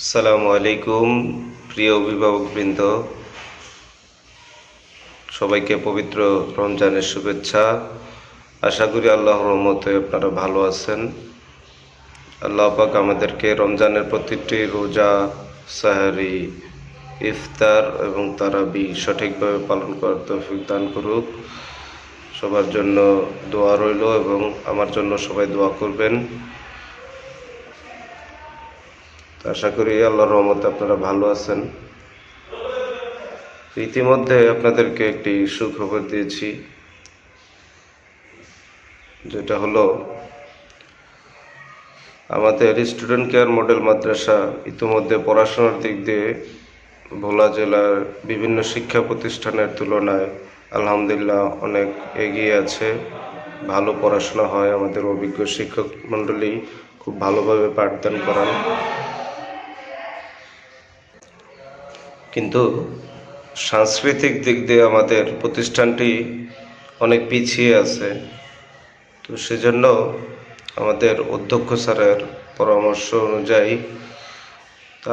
আসসালামু আলাইকুম প্রিয় অভিভাবকবৃন্দ, সবাইকে পবিত্র রমজানের শুভেচ্ছা। আশা করি আল্লাহর রহমতে আপনারা ভালো আছেন। আল্লাহ পাক আমাদেরকে রমজানের প্রতিটি রোজা, সাহারি, ইফতার এবং তারাবি সঠিকভাবে পালন করার তৌফিক দান করুক। সবার জন্য দোয়া রইল এবং আমার জন্য সবাই দোয়া করবেন। আশা করি আল্লাহর রহমতে আপনারা ভালো আছেন। ইতিমধ্যে আপনাদেরকে একটি সুখবর দিয়েছি, যেটা হলো আমাদের স্টুডেন্ট কেয়ার মডেল মাদ্রাসা ইতিমধ্যে পড়াশোনার দিক দিয়ে ভোলা জেলার বিভিন্ন শিক্ষা প্রতিষ্ঠানের তুলনায় আলহামদুলিল্লাহ অনেক এগিয়ে আছে। ভালো পড়াশোনা হয়, আমাদের অভিজ্ঞ শিক্ষক মণ্ডলী খুব ভালোভাবে পাঠদান করান। কিন্তু সাংস্কৃতিক দিক দিয়ে আমাদের প্রতিষ্ঠানটি অনেক পিছিয়ে আছে। তো সেজন্য আমাদের অধ্যক্ষ স্যারের পরামর্শ অনুযায়ী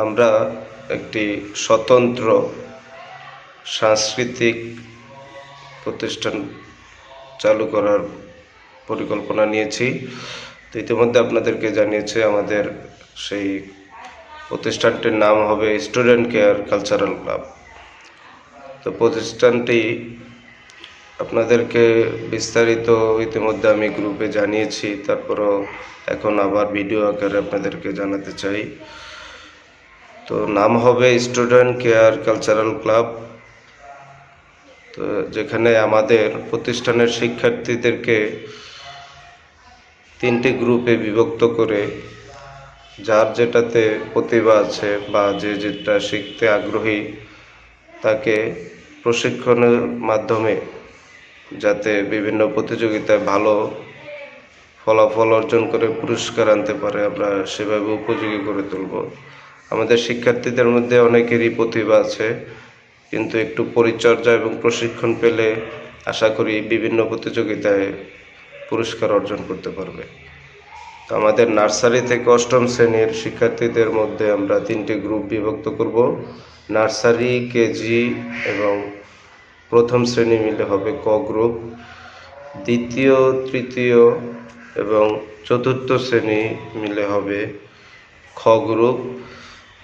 আমরা একটি স্বতন্ত্র সাংস্কৃতিক প্রতিষ্ঠান চালু করার পরিকল্পনা নিয়েছি। তো ইতিমধ্যে আপনাদেরকে জানিয়েছে আমাদের সেই প্রতিষ্ঠানটির নাম হবে স্টুডেন্ট কেয়ার কালচারাল ক্লাব। তো প্রতিষ্ঠানটি আপনাদেরকে বিস্তারিত ইতিমধ্যে আমি গ্রুপে জানিয়েছি, তারপরও এখন আবার ভিডিও আকারে আপনাদেরকে জানাতে চাই। তো নাম হবে স্টুডেন্ট কেয়ার কালচারাল ক্লাব। তো যেখানে আমাদের প্রতিষ্ঠানের শিক্ষার্থীদেরকে 3টি গ্রুপে বিভক্ত করে যার যেটাতে প্রতিভা আছে বা যে যেটা শিখতে আগ্রহী তাকে প্রশিক্ষণের মাধ্যমে যাতে বিভিন্ন প্রতিযোগিতায় ভালো ফলাফল অর্জন করে পুরস্কার আনতে পারে, আমরা সেভাবে উপযোগী করে তুলব। আমাদের শিক্ষার্থীদের মধ্যে অনেকেরই প্রতিভা আছে, কিন্তু একটু পরিচর্যা এবং প্রশিক্ষণ পেলে আশা করি বিভিন্ন প্রতিযোগিতায় পুরস্কার অর্জন করতে পারবে। তো আমাদের নার্সারি থেকে 8ম শ্রেণীর শিক্ষার্থীদের মধ্যে আমরা 3টি গ্রুপ বিভক্ত করব। নার্সারি, কেজি এবং 1ম শ্রেণী মিলে হবে ক গ্রুপ। 2য়, 3য় এবং 4র্থ শ্রেণী মিলে হবে খ গ্রুপ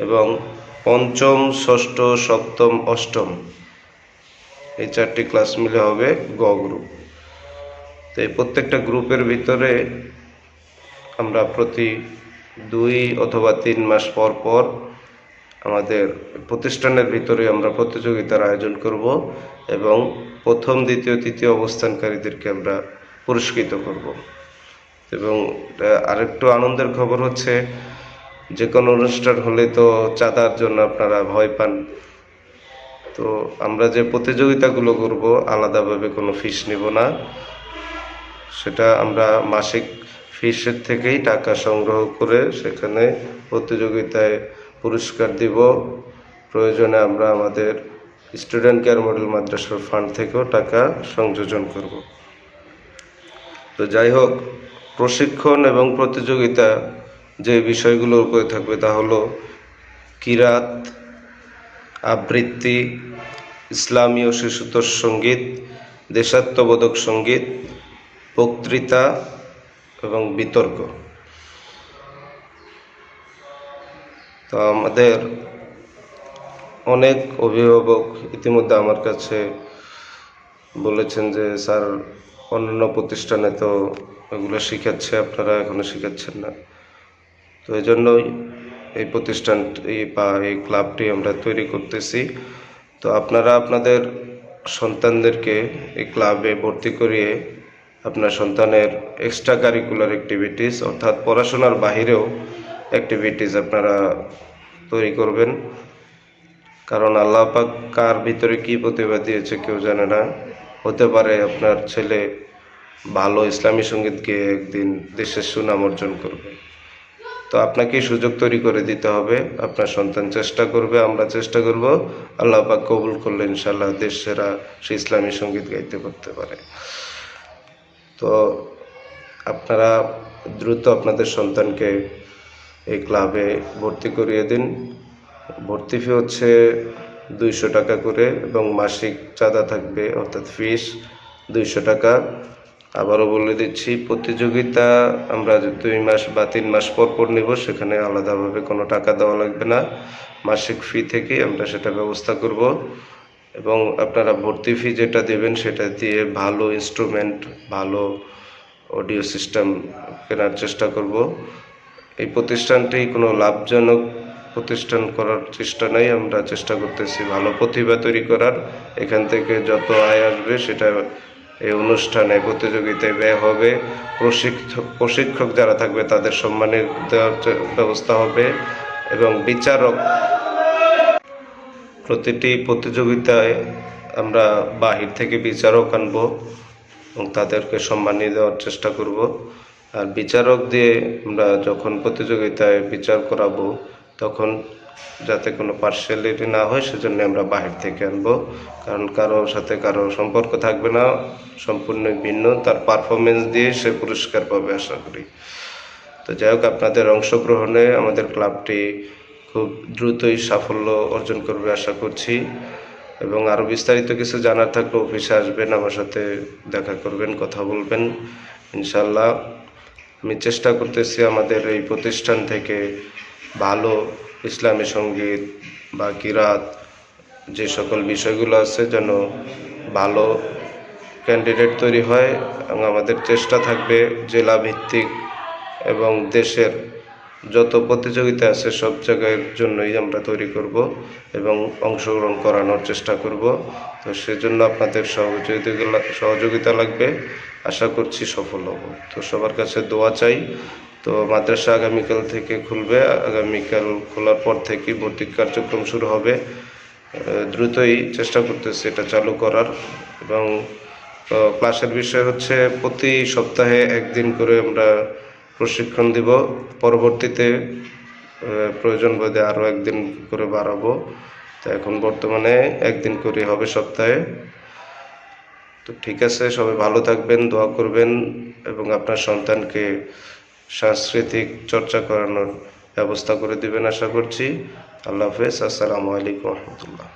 এবং 5ম, 6ষ্ঠ, 7ম, 8ম এই 4টি ক্লাস মিলে হবে গ গ্রুপ। তো এই প্রত্যেকটা গ্রুপের ভিতরে আমরা প্রতি 2 অথবা 3 মাস পর পর আমাদের প্রতিষ্ঠানের ভিতরে আমরা প্রতিযোগিতার আয়োজন করব এবং 1ম, 2য়, 3য় অবস্থানকারীদেরকে আমরা পুরস্কৃত করব। এবং আরেকটু আনন্দের খবর হচ্ছে, যে কোনো অনুষ্ঠান হলে তো চাঁদার জন্য আপনারা ভয় পান। তো আমরা যে প্রতিযোগিতাগুলো করব আলাদাভাবে কোনো ফিস নেব না, সেটা আমরা মাসিক ফিসের থেকেই টাকা সংগ্রহ করে সেখানে প্রতিযোগিতায় পুরস্কার দিব। প্রয়োজনে আমরা আমাদের স্টুডেন্ট কেয়ার মডেল মাদ্রাসার ফান্ড থেকেও টাকা সংযোজন করব। তো যাই হোক, প্রশিক্ষণ এবং প্রতিযোগিতা যে বিষয়গুলোর উপরে থাকবে তা হলো কিরাত, আবৃত্তি, ইসলামী ও শিশুতোষ সঙ্গীত, দেশাত্মবোধক সঙ্গীত, বক্তৃতা এবং বিতর্ক। তো আমাদের অনেক অভিভাবক ইতিমধ্যে আমার কাছে বলেছেন যে স্যার, অন্যান্য প্রতিষ্ঠানে তো এগুলো শিখাচ্ছে, আপনারা এখনো শিখাচ্ছেন না। তো এই জন্যই এই প্রতিষ্ঠানটি বা এই ক্লাবটি আমরা তৈরি করতেছি। তো আপনারা আপনাদের সন্তানদেরকে এই ক্লাবে ভর্তি করিয়ে আপনার সন্তানের এক্সট্রা কারিকুলার অ্যাক্টিভিটিস অর্থাৎ পড়াশোনার বাহিরেও অ্যাক্টিভিটিস আপনারা তৈরি করবেন। কারণ আল্লাহ পাক কার ভিতরে কী প্রতিভা দিয়েছে কেউ জানে না। হতে পারে আপনার ছেলে ভালো ইসলামী সঙ্গীত গেয়ে একদিন দেশের সুনাম অর্জন করবে। তো আপনাকে সুযোগ তৈরি করে দিতে হবে, আপনার সন্তান চেষ্টা করবে, আমরা চেষ্টা করব, আল্লাহ পাক কবুল করলে ইনশাআল্লাহ দেশ সেরা সে ইসলামী সঙ্গীত গাইতে করতে পারে। তো আপনারা দ্রুত আপনাদের সন্তানকে এই ক্লাবে ভর্তি করিয়ে দিন। ভর্তি ফি হচ্ছে 200 টাকা করে এবং মাসিক চাঁদা থাকবে অর্থাৎ ফিস 200 টাকা। আবারও বলে দিচ্ছি, প্রতিযোগিতা আমরা 2 মাস বা 3 মাস পর পর নেব, সেখানে আলাদাভাবে কোনো টাকা দেওয়া লাগবে না, মাসিক ফি থেকেই আমরা সেটা ব্যবস্থা করব। এবং আপনারা ভর্তি ফি যেটা দেবেন সেটা দিয়ে ভালো ইনস্ট্রুমেন্ট, ভালো অডিও সিস্টেম কেনার চেষ্টা করব। এই প্রতিষ্ঠানটি কোনো লাভজনক প্রতিষ্ঠান করার চেষ্টা নাই, আমরা চেষ্টা করতেছি ভালো প্রতিভা তৈরি করার। এখান থেকে যত আয় আসবে সেটা এই অনুষ্ঠানে প্রতিযোগিতায় ব্যয় হবে। প্রশিক্ষক যারা থাকবে তাদের সম্মানের দেওয়ার ব্যবস্থা হবে এবং বিচারক, প্রতিটি প্রতিযোগিতায় আমরা বাহির থেকে বিচারক আনবো এবং তাদেরকে সম্মানী দেওয়ার চেষ্টা করব। আর বিচারক দিয়ে আমরা যখন প্রতিযোগিতায় বিচার করাবো তখন যাতে কোনো পার্সিয়ালিটি না হয় সেজন্য আমরা বাহির থেকে আনবো, কারণ কারোর সাথে কারো সম্পর্ক থাকবে না, সম্পূর্ণ ভিন্ন, তার পারফরমেন্স দিয়ে সে পুরস্কার পাবে আশা করি। তো যাই হোক, আপনাদের অংশগ্রহণে আমাদের ক্লাবটি খুব দ্রুতই সাফল্য অর্জন করবে আশা করছি। এবং আরও বিস্তারিত কিছু জানার থাকলে অফিসে আসবেন, আমার সাথে দেখা করবেন, কথা বলবেন ইনশাল্লাহ। আমি চেষ্টা করতেছি আমাদের এই প্রতিষ্ঠান থেকে ভালো ইসলামী সঙ্গীত বা কিরাত যে সকল বিষয়গুলো আছে যেন ভালো ক্যান্ডিডেট তৈরি হয়, এবং আমাদের চেষ্টা থাকবে জেলা ভিত্তিক এবং দেশের যত প্রতিযোগিতা আছে সব জায়গার জন্যই আমরা তৈরি করব এবং অংশগ্রহণ করানোর চেষ্টা করব। তো সেজন্য আপনাদের সহযোগিতা লাগবে, আশা করছি সফল হব। তো সবার কাছে দোয়া চাই। তো মাদ্রাসা আগামীকাল থেকে খুলবে, আগামীকাল খোলার পর থেকেই ভর্তি কার্যক্রম শুরু হবে। দ্রুতই চেষ্টা করতেছি এটা চালু করার। এবং ক্লাসের বিষয় হচ্ছে প্রতি সপ্তাহে একদিন করে আমরা প্রশিক্ষণ দিব, পরবর্তীতে প্রয়োজন বোধে আরও একদিন করে বাড়াবো। তো এখন বর্তমানে একদিন করে হবে সপ্তাহে। তো ঠিক আছে, সবাই ভালো থাকবেন, দোয়া করবেন এবং আপনার সন্তানকে সাংস্কৃতিক চর্চা করানোর ব্যবস্থা করে দিবেন আশা করছি। আল্লাহ হাফেজ, আসসালামু আলাইকুম রহমতুল্লাহ।